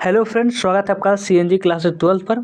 Hello friends, स्वागत है आपका सीएनजी क्लास 12 पर।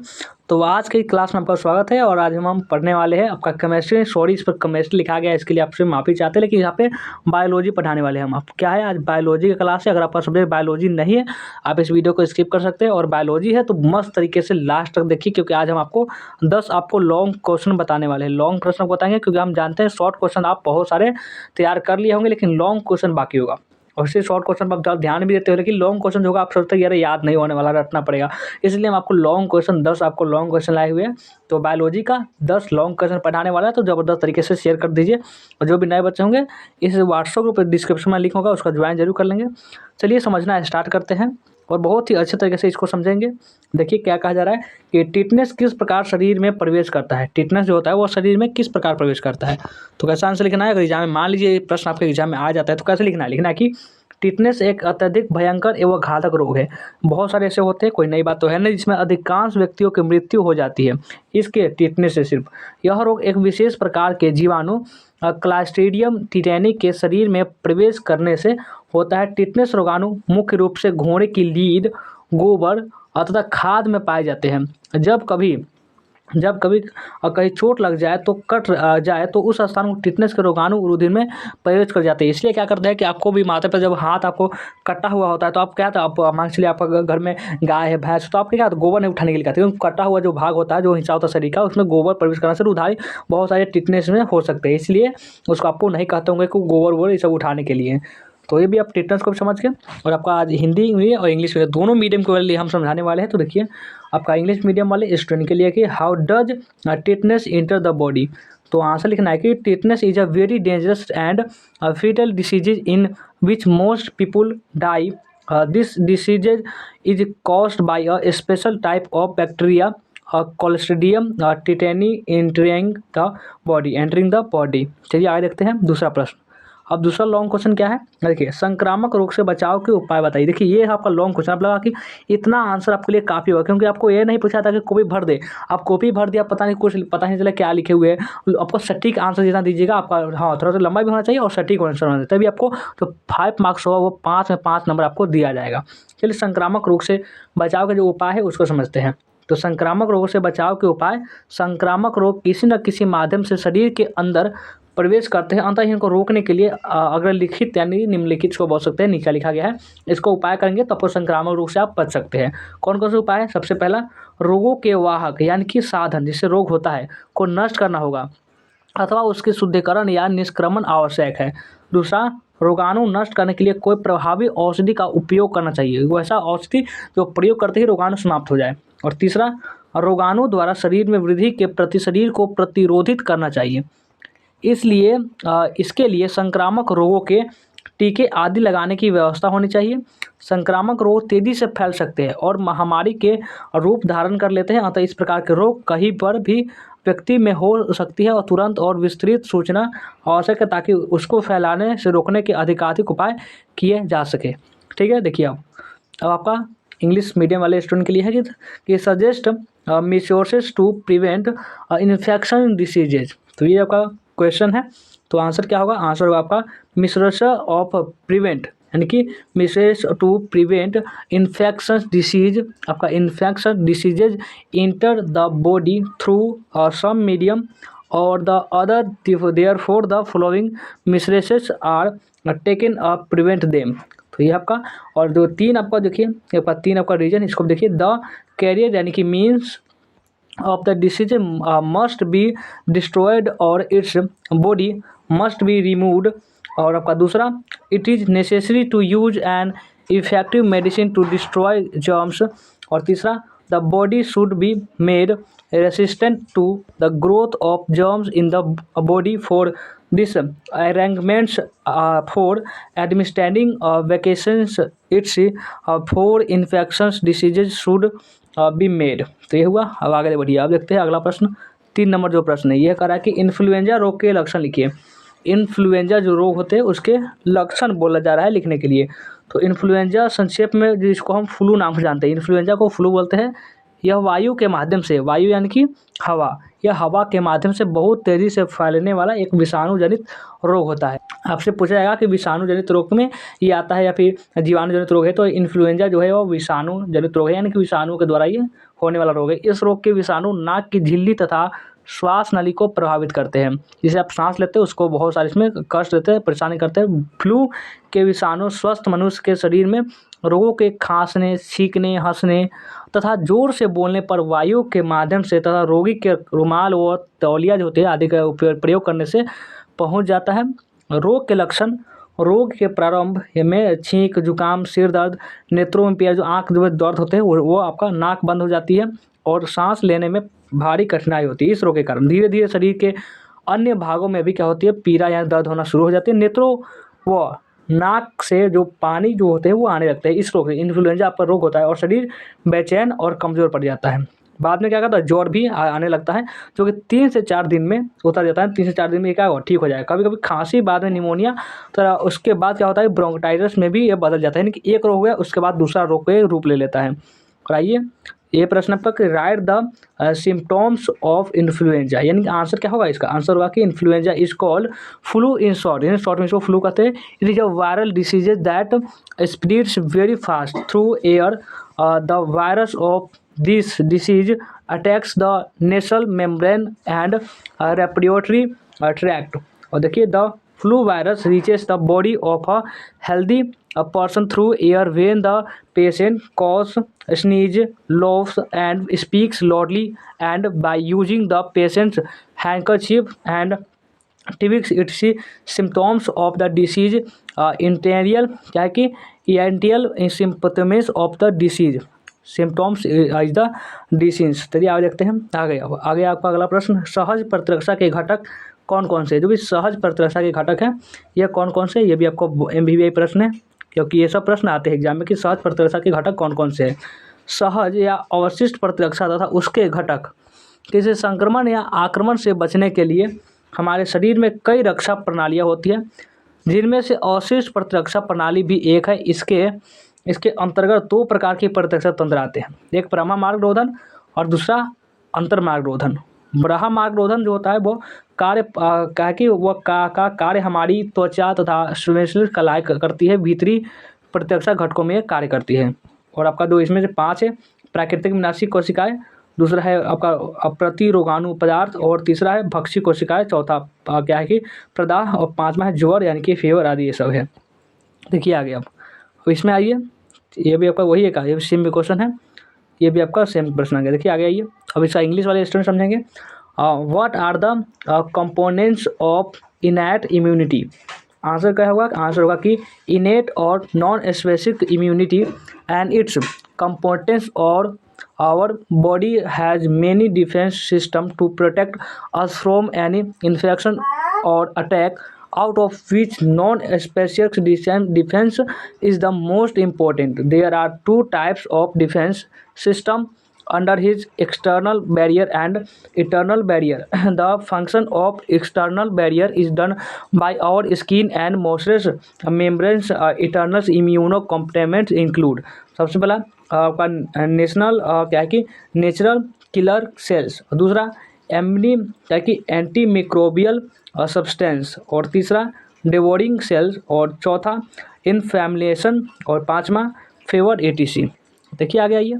तो आज की क्लास में आपका स्वागत है और आज हम पढ़ने वाले हैं आपका केमिस्ट्री। सॉरी, इस पर केमिस्ट्री लिखा गया है, इसके लिए आपसे माफ़ी चाहते हैं, लेकिन यहाँ पे बायोलॉजी पढ़ाने वाले हैं हम। आप क्या है, आज बायोलॉजी की क्लास है। अगर आपका सब्जेक्ट बायोलॉजी नहीं है, आप इस वीडियो को स्किप कर सकते हैं, और बायोलॉजी है तो मस्त तरीके से लास्ट तक देखिए, क्योंकि आज हम आपको 10 आपको लॉन्ग क्वेश्चन बताने वाले हैं। लॉन्ग प्रश्न बताएंगे क्योंकि हम जानते हैं शॉर्ट क्वेश्चन आप बहुत सारे तैयार कर लिए होंगे, लेकिन लॉन्ग क्वेश्चन बाकी होगा। और इसी शॉर्ट क्वेश्चन पर आप ज़्यादा ध्यान भी देते हो, लेकिन लॉन्ग क्वेश्चन जो होगा आप सोचते हैं यार याद नहीं होने वाला, रटना पड़ेगा। इसलिए हम आपको लॉन्ग क्वेश्चन 10 आपको लॉन्ग क्वेश्चन लाए हुए हैं। तो बायोलॉजी का 10 लॉन्ग क्वेश्चन पढ़ाने वाला है, तो ज़बरदस्त तरीके से शेयर कर दीजिए। और जो भी नए बच्चे होंगे, इस व्हाट्सएप ग्रुप डिस्क्रिप्शन में लिंक होगा, उसका ज्वाइन जरूर कर लेंगे। चलिए समझना स्टार्ट करते हैं और बहुत ही अच्छे तरीके से इसको समझेंगे। देखिए क्या कहा जा रहा है कि टिटनेस किस प्रकार शरीर में प्रवेश करता है। टिटनेस जो होता है वो शरीर में किस प्रकार प्रवेश करता है। तो कैसा आंसर लिखना है, अगर एग्जाम में मान लीजिए प्रश्न आपके एग्जाम में आ जाता है तो कैसे लिखना है। लिखना है कि टिटनेस एक अत्यधिक भयंकर एवं घातक रोग है। बहुत सारे ऐसे होते हैं, कोई नई बात तो है नहीं, जिसमें अधिकांश व्यक्तियों की मृत्यु हो जाती है इसके टिटनेस से। सिर्फ यह रोग एक विशेष प्रकार के जीवाणु क्लास्ट्रीडियम टिटेनी के शरीर में प्रवेश करने से होता है। टिटनेस रोगाणु मुख्य रूप से घोड़े की लीद, गोबर तथा खाद में पाए जाते हैं। जब कभी कहीं चोट लग जाए तो कट जाए तो उस स्थान को टिटनेस के रोगाणु रुधिर में प्रवेश कर जाते हैं। इसलिए क्या करते हैं कि आपको भी माथे पर जब हाथ आपको कटा हुआ होता है तो आप क्या था, आप मान चलिए आपका घर में गाय है, भैंस, तो आपके क्या गोबर नहीं उठाने के लिए कहते हैं, क्योंकि कटा हुआ जो भाग होता है, जो हिस्सा होता है शरीर का, उसमें गोबर प्रवेश करने से उधारी बहुत सारे टिटनेस में हो सकते हैं। इसलिए उसको आपको नहीं कहते होंगे कि गोबर वोबर ये सब उठाने के लिए। तो ये भी आप टिटनेस को भी समझ के, और आपका आज हिंदी में और इंग्लिश में दोनों मीडियम के लिए हम समझाने वाले हैं। तो देखिए आपका इंग्लिश मीडियम वाले स्टूडेंट के लिए कि how does tetanus enter the body. तो आंसर लिखना है कि tetanus is a very dangerous and fatal disease in which most people die. This disease is caused by a special type of bacteria clostridium tetani entering the body. चलिए आगे देखते हैं दूसरा प्रश्न। अब दूसरा लॉन्ग क्वेश्चन क्या है, देखिए संक्रामक रोग से बचाव के उपाय बताइए। देखिए ये आपका लॉन्ग क्वेश्चन, आप लगा कि इतना आंसर आपके लिए काफ़ी होगा, क्योंकि आपको ये नहीं पूछा था कि कॉपी भर दे, आप कॉपी भर दिया, पता नहीं कुछ पता नहीं चला क्या लिखे हुए हैं। आपको सटीक आंसर जितना दीजिएगा आपका, हाँ थोड़ा सा लंबा भी होना चाहिए और सटीक आंसर होना चाहिए, तभी आपको जो 5 मार्क्स होगा वो 5 में 5 नंबर आपको दिया जाएगा। चलिए संक्रामक रोग से बचाव के जो उपाय है उसको समझते हैं। तो संक्रामक रोगों से बचाव के उपाय, संक्रामक रोग किसी न किसी माध्यम से शरीर के अंदर प्रवेश करते हैं। अतः इनको रोकने के लिए अगर लिखित यानी निम्नलिखित को बोल सकते हैं, नीचे लिखा गया है, इसको उपाय करेंगे तो आपको संक्रामक रोग से आप बच सकते हैं। कौन कौन से उपाय है, सबसे पहला रोगों के वाहक यानी कि साधन जिससे रोग होता है को नष्ट करना होगा अथवा उसके शुद्धिकरण या निष्क्रमण आवश्यक है। दूसरा, रोगाणु नष्ट करने के लिए कोई प्रभावी औषधि का उपयोग करना चाहिए, वैसा औषधि जो प्रयोग करते ही रोगाणु समाप्त हो जाए। और तीसरा, रोगाणु द्वारा शरीर में वृद्धि के प्रति शरीर को प्रतिरोधित करना चाहिए। इसलिए इसके लिए संक्रामक रोगों के टीके आदि लगाने की व्यवस्था होनी चाहिए। संक्रामक रोग तेज़ी से फैल सकते हैं और महामारी के रूप धारण कर लेते हैं। अतः इस प्रकार के रोग कहीं पर भी व्यक्ति में हो सकती है और तुरंत और विस्तृत सूचना आवश्यक है, ताकि उसको फैलाने से रोकने के अधिकाधिक उपाय किए जा सके। ठीक है, देखिए अब आपका इंग्लिश मीडियम वाले स्टूडेंट के लिए है कि suggest measures to prevent infection diseases. तो ये आपका क्वेश्चन है, तो आंसर क्या होगा, आंसर होगा आपका मेजर्स ऑफ प्रिवेंट यानी कि measures to prevent infection disease. आपका infection diseases enter the body through some medium और the other, therefore the following measures are taken prevent them. तो ये आपका, और जो 3 आपका देखिए, ये आपका 3 आपका रीजन, इसको देखिए, द कैरियर यानी कि means of the disease must be destroyed or its body must be removed। और आपका दूसरा, it is necessary to use an effective medicine to destroy germs। और तीसरा, the body should be made resistant to the growth of germs in the body। For this arrangements for administering vacations its for infectious diseases should be made. तो ये हुआ। अब आगे बढ़िए, अब देखते हैं अगला प्रश्न, 3 नंबर जो प्रश्न है यह कह रहा है कि इन्फ्लुएंजा रोग के लक्षण लिखिए। इन्फ्लुएंजा जो रोग होते हैं उसके लक्षण बोला जा रहा है लिखने के लिए। तो इन्फ्लुएंजा संक्षेप में जिसको हम फ्लू नाम से जानते हैं, इन्फ्लुएंजा को फ्लू बोलते हैं। यह वायु के माध्यम से, वायु यानी कि हवा, यह हवा के माध्यम से बहुत तेज़ी से फैलने वाला एक विषाणु जनित रोग होता है। आपसे पूछा जाएगा कि विषाणु जनित रोग में ये आता है या फिर जीवाणु जनित रोग है, तो इन्फ्लुएंजा जो है वो विषाणु जनित रोग है, यानी कि विषाणु के द्वारा ये होने वाला रोग है। इस रोग के विषाणु नाक की झिल्ली तथा श्वास नली को प्रभावित करते हैं। जिसे आप सांस लेते हैं उसको बहुत सारे इसमें कष्ट देते हैं, परेशानी करते हैं। फ्लू के विषाणु स्वस्थ मनुष्य के शरीर में रोगों के खांसने, छींकने, हंसने तथा जोर से बोलने पर वायु के माध्यम से तथा रोगी के रुमाल व तौलिया जो होते हैं आदि का प्रयोग करने से पहुंच जाता है। रोग के लक्षण: रोग के प्रारंभ में छींक, जुकाम, सिर दर्द, नेत्रों में पीला, जो आँख में दर्द होते हैं वो आपका नाक बंद हो जाती है और सांस लेने में भारी कठिनाई होती है। इस रोग के कारण धीरे धीरे शरीर के अन्य भागों में भी क्या होती है, पीड़ा या दर्द होना शुरू हो जाती है। नेत्रों व नाक से जो पानी जो होते हैं वो आने लगते हैं। इस रोग इन्फ्लुएंजा आपका रोग होता है और शरीर बेचैन और कमज़ोर पड़ जाता है। बाद में क्या करता है, ज्वर भी आने लगता है, जो कि 3 से 4 दिन में उतर जाता है। 3 से 4 दिन में ये क्या होगा, ठीक हो जाएगा। कभी कभी खांसी, बाद में निमोनिया, तो उसके बाद क्या होता है, ब्रोंकाइटिस में भी ये बदल जाता है, यानी कि एक रोग है उसके बाद दूसरा रोग का रूप ले लेता है। और आइए ये प्रश्न आपका, write the symptoms of influenza, यानी कि आंसर क्या होगा, इसका आंसर होगा कि influenza is called flu in short में इसको फ्लू कहते हैं। It is a viral diseases that spreads very fast through air. The virus of this disease attacks the nasal membrane and respiratory tract. और देखिए, the flu virus reaches the body of a healthy person through air when the patient coughs, sneezes, coughs and speaks loudly, and by using the patient's handkerchief and typical its symptoms of the disease, initial क्या है कि initial symptoms of the disease, symptoms is the disease। चलिए आगे देखते हैं। आगे आपका अगला प्रश्न, सहज प्रतिरक्षा के घटक कौन कौन से, जो भी सहज प्रतिरक्षा के घटक हैं यह कौन कौन से, ये भी आपको MBBI प्रश्न है, क्योंकि ये सब प्रश्न आते हैं एग्जाम में कि सहज प्रतिरक्षा के घटक कौन कौन से हैं। सहज या अवशिष्ट प्रतिरक्षा तथा उसके घटक, किसी संक्रमण या आक्रमण से बचने के लिए हमारे शरीर में कई रक्षा प्रणालियाँ होती हैं, जिनमें से अवशिष्ट प्रतिरक्षा प्रणाली भी एक है। इसके अंतर्गत 2 प्रकार के प्रतिरक्षा तंत्र आते हैं, एक ब्रह्मामार्ग रोधन और दूसरा अंतर्मार्ग रोधन। ब्रह्मामार्ग रोधन जो होता है वो कार्य हमारी त्वचा तथा संवेदनशील कलाई करती है, भीतरी प्रतिरक्षा घटकों में कार्य करती है। और आपका 2 इसमें से 5 है, प्राकृतिक विनाशी कोशिकाएं, दूसरा है आपका प्रतिरोगाणु पदार्थ, और तीसरा है भक्षी कोशिकाएं, चौथा क्या है कि प्रदाह, और 5वां है ज्वर यानी कि फीवर आदि, ये सब है। देखिए आगे अब इसमें आइए, ये भी आपका वही है, ये भी सेम क्वेश्चन है, ये भी आपका सेम प्रश्न आ गया। देखिए आगे आइए, अब इसका इंग्लिश वाले स्टूडेंट समझेंगे। What are the components of innate immunity. Answer क्या होगा, आंसर होगा कि इनेट और non specific immunity and its components और our body has many defence system to protect us from any infection और attack, out of which non-specific defense is the most important. There are 2 types of defense system under his external barrier and internal barrier. The function of external barrier is done by our skin and mucous membranes. Internal immunocomponents include, सबसे पहला आपका national क्या है कि natural killer cells, दूसरा क्या है कि एंटी मिक्रोबियल सब्सटेंस, और तीसरा डिवोरिंग सेल्स, और चौथा इन्फ्लेमेशन, और 5वां फेवर ATC। देखिए आगे आइए,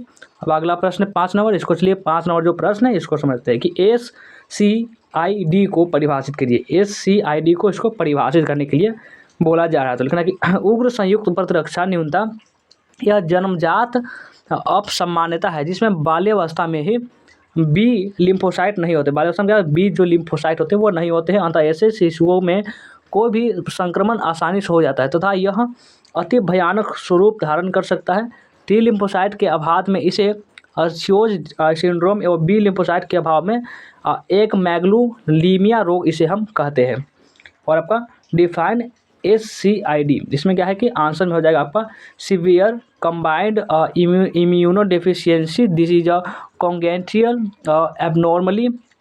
अब अगला प्रश्न 5 नंबर, इसको चलिए 5 नंबर जो प्रश्न है इसको समझते हैं कि SCID को परिभाषित करिए। SCID को इसको परिभाषित करने के लिए बोला जा रहा है, तो लिखना कि उग्र संयुक्त प्रतिरक्षा न्यूनता यह जन्मजात अपसामान्यता है जिसमें बाल्यावस्था में ही बी लिम्फोसाइट नहीं होते। बाल्यावस्था में क्या, बी जो लिम्फोसाइट होते हैं वो नहीं होते हैं, अतः ऐसे शिशुओं में कोई भी संक्रमण आसानी से हो जाता है तथा यह अति भयानक स्वरूप धारण कर सकता है। टी लिम्फोसाइट के अभाव में इसे अर्शियोज सिंड्रोम एवं बी लिम्फोसाइट के अभाव में एक मैग्लूलीमिया रोग इसे हम कहते हैं। और आपका डिफाइन SCID, इसमें क्या है कि आंसर में हो जाएगा आपका severe combined immunodeficiency. This is a congenital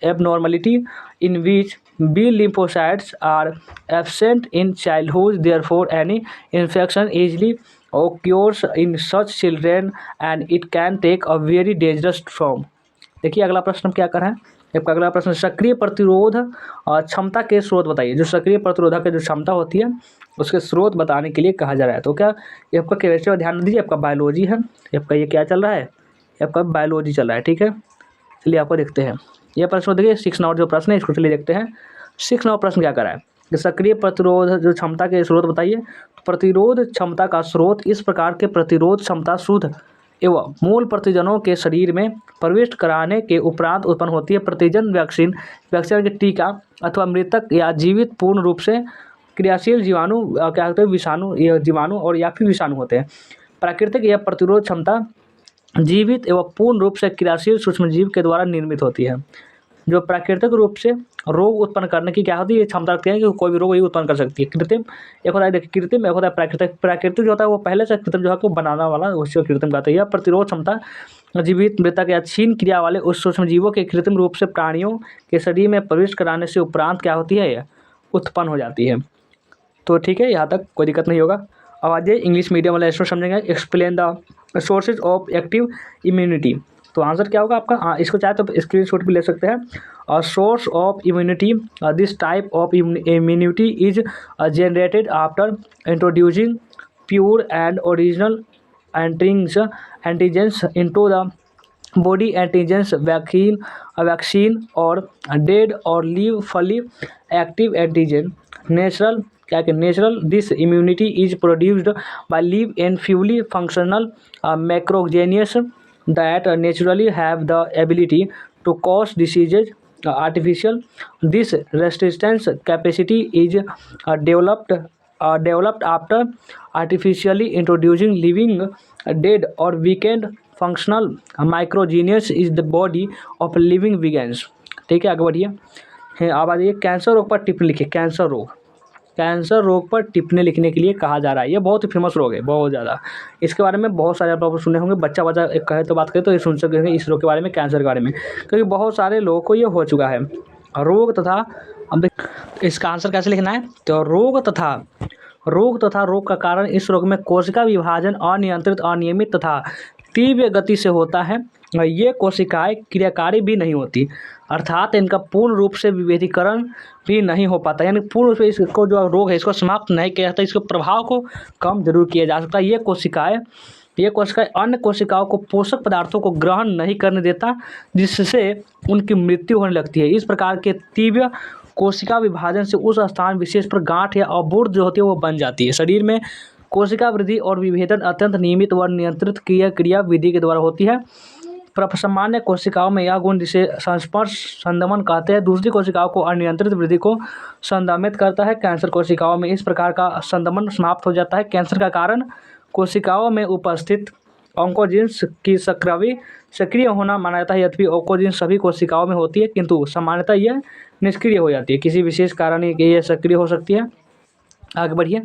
abnormality in which B lymphocytes are absent in childhood. Therefore, any infection easily occurs in such children and it can take a very dangerous form. देखिए अगला प्रश्न क्या कर रहा है, आपका अगला प्रश्न, सक्रिय प्रतिरोध क्षमता के स्रोत बताइए। जो सक्रिय प्रतिरोधक की जो क्षमता होती है उसके स्रोत बताने के लिए कहा जा रहा है। तो क्या ये आपका केमिस्ट्री में ध्यान दीजिए, आपका बायोलॉजी है, ये आपका ये क्या चल रहा है, ये आपका बायोलॉजी चल रहा है, ठीक है। चलिए आपको देखते हैं ये प्रश्न, देखिए 6 नंबर जो प्रश्न है इसको चलिए देखते हैं। 6 नंबर प्रश्न क्या कर रहा है कि सक्रिय प्रतिरोध जो क्षमता के स्रोत बताइए। प्रतिरोध क्षमता का स्रोत इस प्रकार के प्रतिरोध क्षमता शुद्ध एवं मूल प्रतिजनों के शरीर में प्रविष्ट कराने के उपरांत उत्पन्न होती है। प्रतिजन वैक्सीन वैक्सीन के टीका अथवा मृतक या जीवित पूर्ण रूप से क्रियाशील जीवाणु क्या होते हैं, विषाणु या जीवाणु और या फिर विषाणु होते हैं। प्राकृतिक यह प्रतिरोध क्षमता जीवित एवं पूर्ण रूप से क्रियाशील सूक्ष्मजीव के द्वारा निर्मित होती है। जो प्राकृतिक रूप से रोग उत्पन्न करने की क्या होती है, ये क्षमता रखती है कि कोई भी रोग ये उत्पन्न कर सकती है। कृत्रिम एक होता है, देखिए कृत्रिम एक होता है प्राकृतिक। प्राकृतिक जो होता है वो पहले से कृत्रिम जो है को बनाना वाला उसको कृत्रिम कहते हैं। यह प्रतिरोध क्षमता जीवित मृतक या क्षीण क्रिया वाले उस सूक्ष्मजीवों के कृत्रिम रूप से प्राणियों के शरीर में प्रवेश कराने से उपरांत क्या होती है, यह उत्पन्न हो जाती है। तो ठीक है, यहाँ तक कोई दिक्कत नहीं होगा। अब आज इंग्लिश मीडियम वाला इसको समझेंगे। Explain the sources of active immunity. तो आंसर क्या होगा आपका, इसको चाहे तो स्क्रीनशॉट भी ले सकते हैं। Source of immunity, this type of immunity is generated after introducing pure and original antigens into the body. Antigens vaccine और डेड और live fully active antigen natural क्या कि natural. This immunity is produced by live and fully functional macrogenous that naturally have the ability to cause diseases. Artificial this resistance capacity is developed after artificially introducing living dead or weakened functional microgenous is the body of living beings। ठीक है, आगे बढ़िए। अब आ जाइए cancer रोग पर टिप्पणी लिखिए। कैंसर रोग, कैंसर रोग पर टिप्पणी लिखने के लिए कहा जा रहा है। ये बहुत ही फेमस रोग है, बहुत ज़्यादा। इसके बारे में बहुत सारे आप सुने होंगे, बच्चा एक कहे तो बात करें तो ये सुन सकते हैं इस रोग के बारे में, कैंसर के बारे में, क्योंकि बहुत सारे लोगों को ये हो चुका है। रोग तथा, अब इसका आंसर कैसे लिखना है, तो रोग तथा रोग का कारण। इस रोग में कोशिका विभाजन अनियंत्रित, अनियमित तथा तीव्र गति से होता है। ये कोशिकाएं क्रियाकारी भी नहीं होती, अर्थात इनका पूर्ण रूप से विभेदीकरण भी नहीं हो पाता। यानी पूर्ण रूप से इसको जो रोग है इसको समाप्त नहीं किया जाता, इसके प्रभाव को कम जरूर किया जा सकता है। ये कोशिकाएं अन्य कोशिकाओं को पोषक पदार्थों को ग्रहण नहीं करने देता, जिससे उनकी मृत्यु होने लगती है। इस प्रकार के तीव्र कोशिका विभाजन से उस स्थान विशेष पर गांठ या अवरोध जो होती है वो बन जाती है। शरीर में कोशिका वृद्धि और विभेदन अत्यंत नियमित व नियंत्रित क्रिया विधि के द्वारा होती है। सामान्य कोशिकाओं में यह गुण, जिसे संस्पर्श संदमन कहते हैं, दूसरी कोशिकाओं को अनियंत्रित वृद्धि को संदमित करता है। कैंसर कोशिकाओं में इस प्रकार का संदमन समाप्त हो जाता है। कैंसर का कारण कोशिकाओं में उपस्थित ऑन्कोजीन्स की सक्रिय होना माना जाता है। यद्यपि ऑन्कोजीन्स सभी कोशिकाओं में होती है, किंतु सामान्यतः यह निष्क्रिय हो जाती है। किसी विशेष कारण ये सक्रिय हो सकती है। आगे बढ़िए।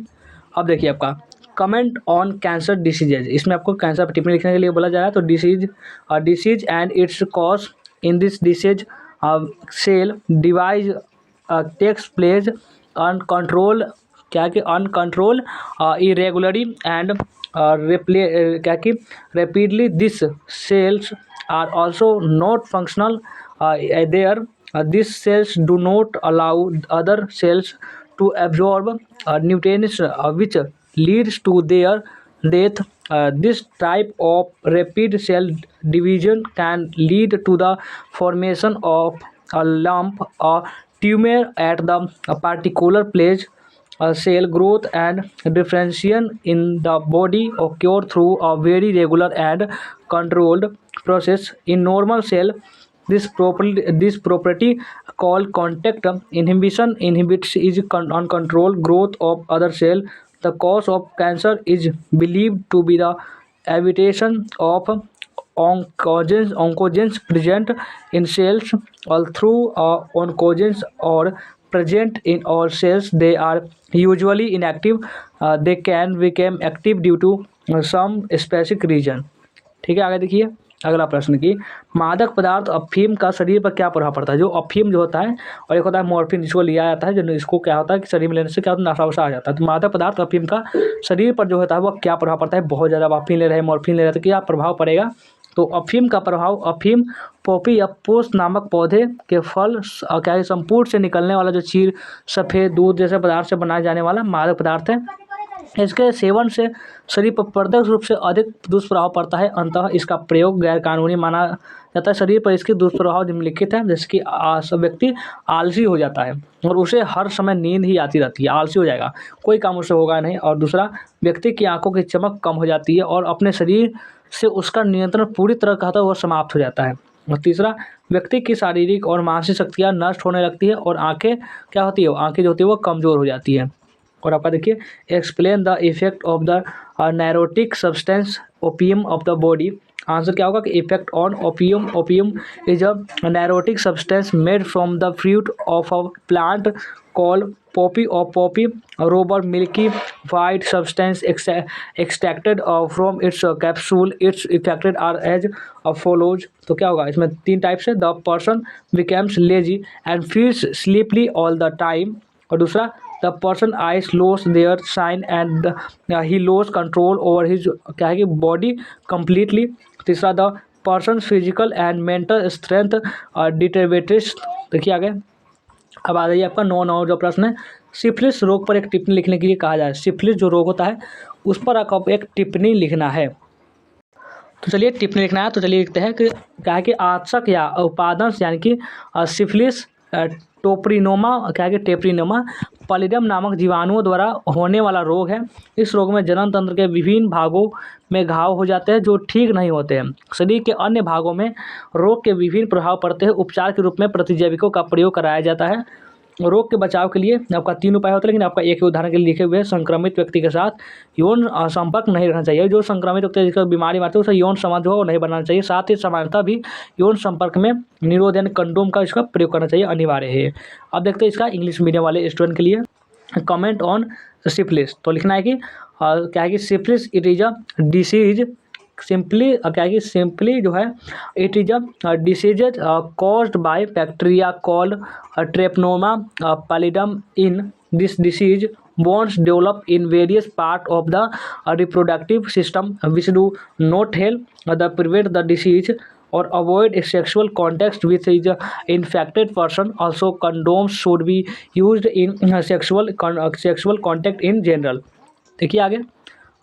अब देखिए आपका कमेंट ऑन कैंसर डिसीजेज। इसमें आपको कैंसर पर टिप्पणी लिखने के लिए बोला जा रहा है। तो disease and its cause. In this disease cell divide takes place uncontrol क्या कि uncontrol irregularly and rapidly. These cells are also not functional there. These cells do not allow other cells to absorb nutrients, which leads to their death. This type of rapid cell division can lead to the formation of a lump or tumor at the particular place. Cell growth and differentiation in the body occur through a very regular and controlled process. In normal cell, this property called contact inhibition inhibits is uncontrolled growth of other cell. The cause of cancer is believed to be the habitation of oncogenes present in cells. Although oncogenes are present in all cells, they are usually inactive. They can become active due to some specific reason। ठीक है, आगे देखिए अगला प्रश्न की मादक पदार्थ अफीम का शरीर पर क्या प्रभाव पड़ता है। जो अफीम जो होता है और एक होता है मॉर्फिन, जिसको लिया जाता है, जो इसको क्या होता है कि शरीर में लेने से क्या होता है, नशा वशा आ जाता है। तो मादक पदार्थ अफीम का शरीर पर जो होता है वो क्या प्रभाव पड़ता है। बहुत ज़्यादा अफीम ले रहे हैं, मॉर्फिन ले रहे हैं, तो क्या प्रभाव पड़ेगा, तो अफीम का प्रभाव, अफीम पॉपी या पोस्त नामक पौधे के फल क्या है संपूर्ण से निकलने वाला जो चीर सफ़ेद दूध जैसे पदार्थ से बनाए जाने वाला मादक पदार्थ है। इसके सेवन से शरीर पर प्रत्यक्ष रूप से अधिक दुष्प्रभाव पड़ता है। अंततः इसका प्रयोग गैर कानूनी माना जाता है। शरीर पर इसके दुष्प्रभाव निम्नलिखित है, जैसे कि व्यक्ति आलसी हो जाता है और उसे हर समय नींद ही आती रहती है, आलसी हो जाएगा, कोई काम उससे होगा नहीं। और दूसरा, व्यक्ति की आंखों की चमक कम हो जाती है और अपने शरीर से उसका नियंत्रण पूरी तरह कहता है वह समाप्त हो जाता है। और तीसरा, व्यक्ति की शारीरिक और मानसिक शक्तियाँ नष्ट होने लगती है और आंखें क्या होती है, आंखें जो होती है वो कमज़ोर हो जाती है। और आपका देखिए, explain the effect of the narcotic substance opium of the body. Answer क्या होगा कि effect on opium. Opium is a narcotic substance made from the fruit of a plant called poppy or poppy rubber milky white substance extracted from its capsule. Its effects are as follows। तो क्या होगा इसमें तीन type से, the person becomes lazy and feels sleepy all the time। और दूसरा, the person eyes lose their shine and he lose control over his क्या है कि बॉडी completely। तीसरा, the person physical and mental strength deteriorates. देखिए आगे, अब आ जाइए आपका 9 जो प्रश्न है, सिफिलिस रोग पर एक टिप्पणी लिखने के लिए कहा जाए। सिफिलिस जो रोग होता है उस पर आपको एक टिप्पणी लिखना है। तो चलिए टिप्पणी लिखना है, तो चलिए लिखते हैं कि क्या है कि आचक या उपादंश यानी कि सिफिलिस टोप्रिनोमा क्या है कि टेप्रिनोमा पॉलिडम नामक जीवाणुओं द्वारा होने वाला रोग है। इस रोग में जनन तंत्र के विभिन्न भागों में घाव हो जाते हैं जो ठीक नहीं होते हैं। शरीर के अन्य भागों में रोग के विभिन्न प्रभाव पड़ते हैं। उपचार के रूप में प्रतिजैविकों का प्रयोग कराया जाता है। रोग के बचाव के लिए आपका 3 उपाय होते हैं, लेकिन आपका एक उदाहरण के लिए लिखे हुए, संक्रमित व्यक्ति के साथ यौन संपर्क नहीं रखना चाहिए। जो संक्रमित व्यक्ति जिसका बीमारी मारती है उसे यौन संबंध हो नहीं बनाना चाहिए। साथ ही सामान्यतः भी यौन संपर्क में निरोध यानी कंडोम का इसका प्रयोग करना चाहिए, अनिवार्य है। अब देखते हैं इसका इंग्लिश मीडियम वाले स्टूडेंट के लिए कमेंट ऑन सिफिलिस। तो लिखना है कि क्या है कि syphilis it is a disease simply क्या है कि सिंपली जो है it is a disease caused by bacteria called treponema pallidum. In this disease bonds develop in various part of the reproductive system which do not help the prevent the disease or avoid sexual contact with the infected person. Also condoms should be used in sexual contact in general। देखिए आगे,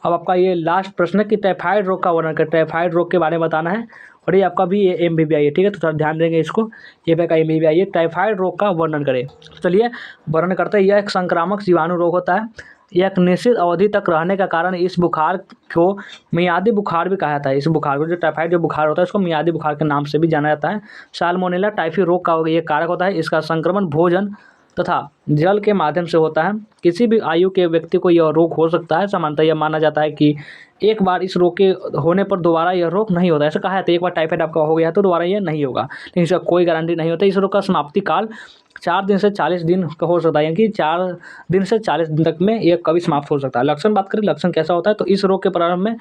अब आपका ये last प्रश्न है कि typhoid रोग का वर्णन कर, टाइफाइड रोग के बारे में बताना है और ये आपका भी ये MBBI है, ठीक है, तो थोड़ा ध्यान देंगे इसको। ये का MBBI है, टाइफाइड रोग का वर्णन करें। चलिए वर्णन करते हैं। यह एक संक्रामक जीवाणु रोग होता है। यह एक निश्चित अवधि तक रहने का कारण इस बुखार को मियादी बुखार भी कहा जाता है। इस बुखार को, जो टाइफाइड जो बुखार होता है उसको मियादी बुखार के नाम से भी जाना जाता है। साल्मोनेला टाइफी रोग का ये कारक होता है। इसका संक्रमण भोजन तथा जल के माध्यम से होता है। किसी भी आयु के व्यक्ति को यह रोग हो सकता है। सामान्यतः यह माना जाता है कि एक बार इस रोग के होने पर दोबारा यह रोग नहीं होता है। ऐसा कहा जाता है एक बार टाइफाइड आपका हो गया है तो दोबारा यह नहीं होगा, लेकिन इसका कोई गारंटी नहीं होता। इस रोग का समाप्ति काल 4 दिन से 40 दिन का हो सकता है, यानी कि 4 दिन से 40 दिन तक में यह कभी समाप्त हो सकता है। लक्षण बात करें, लक्षण कैसा होता है, तो इस रोग के प्रारंभ में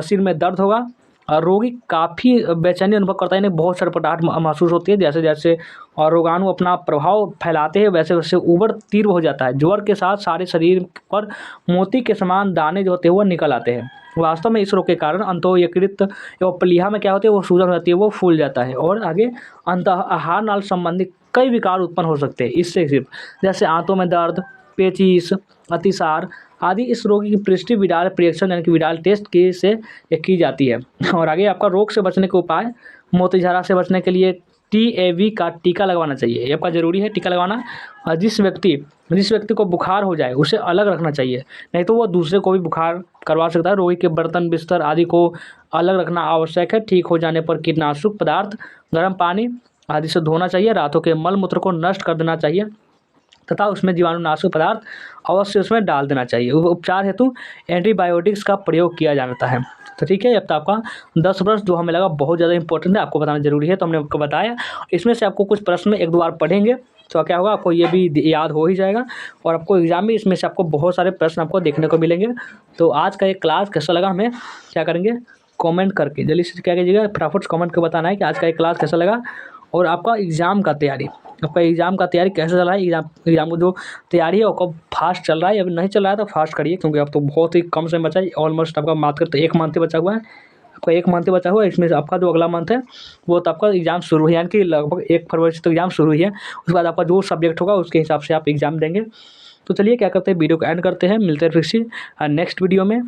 सिर में दर्द होगा। रोगी काफ़ी बेचैनी अनुभव करता है, यानी बहुत छटपटाहट महसूस होती है। जैसे जैसे और रोगाणु अपना प्रभाव फैलाते हैं वैसे वैसे उबर तीव्र हो जाता है। ज्वर के साथ सारे शरीर पर मोती के समान दाने जो होते हैं वो निकल आते हैं। वास्तव में इस रोग के कारण अंतोयकृत एवं प्लीहा में क्या होती है वो सूजन हो जाती है, वो फूल जाता है। और आगे अंत आहार नाल संबंधी कई विकार उत्पन्न हो सकते हैं इससे सिर्फ, जैसे आंतों में दर्द, पेचिश, अतिसार आदि। इस रोगी की पृष्ठीय विडाल परीक्षण यानी कि विडाल टेस्ट के से ये की जाती है। और आगे आपका रोग से बचने के उपाय, मोतीझारा से बचने के लिए TAV का टीका लगवाना चाहिए। ये आपका जरूरी है टीका लगवाना। और जिस व्यक्ति को बुखार हो जाए उसे अलग रखना चाहिए, नहीं तो वो दूसरे को भी बुखार करवा सकता है। रोगी के बर्तन बिस्तर आदि को अलग रखना आवश्यक है। ठीक हो जाने पर कीटनाशक पदार्थ, गर्म पानी आदि से धोना चाहिए। रातों के मल मूत्र को नष्ट कर देना चाहिए तथा उसमें जीवाणुनाशक पदार्थ अवश्य उसमें डाल देना चाहिए। उपचार हेतु एंटीबायोटिक्स का प्रयोग किया जाता है। तो ठीक है, अब तो आपका 10 प्रश्न जो हमें लगा बहुत ज़्यादा इंपॉर्टेंट है, आपको बताना जरूरी है, तो हमने आपको बताया। इसमें से आपको कुछ प्रश्न में 1-2 बार पढ़ेंगे तो क्या होगा, आपको ये भी याद हो ही जाएगा और आपको एग्जाम में इसमें से आपको बहुत सारे प्रश्न आपको देखने को मिलेंगे। तो आज का ये क्लास कैसा लगा हमें क्या करेंगे, कमेंट करके जल्दी से क्या कीजिएगा, फटाफट कमेंट कर बताना है कि आज का ये क्लास कैसा लगा। और आपका एग्ज़ाम का तैयारी कैसे चल रहा है, एग्ज़ाम को जो तैयारी है वो फास्ट चल रहा है, अभी नहीं चल रहा है तो फास्ट करिए, क्योंकि अब तो बहुत ही कम समय बचा है। ऑलमोस्ट आपका मात्र तो 1 मंथ ही बचा हुआ है। आपका 1 मंथ बचा हुआ है, इसमें से आपका जो अगला मंथ है वो तो आपका एग्ज़ाम शुरू है, यानी कि लगभग 1 फरवरी से तो एग्ज़ाम शुरू ही है। उसके बाद आपका जो सब्जेक्ट होगा उसके हिसाब से आप एग्ज़ाम देंगे। तो चलिए क्या करते हैं, वीडियो को एंड करते हैं, मिलते हैं फिर से नेक्स्ट वीडियो में।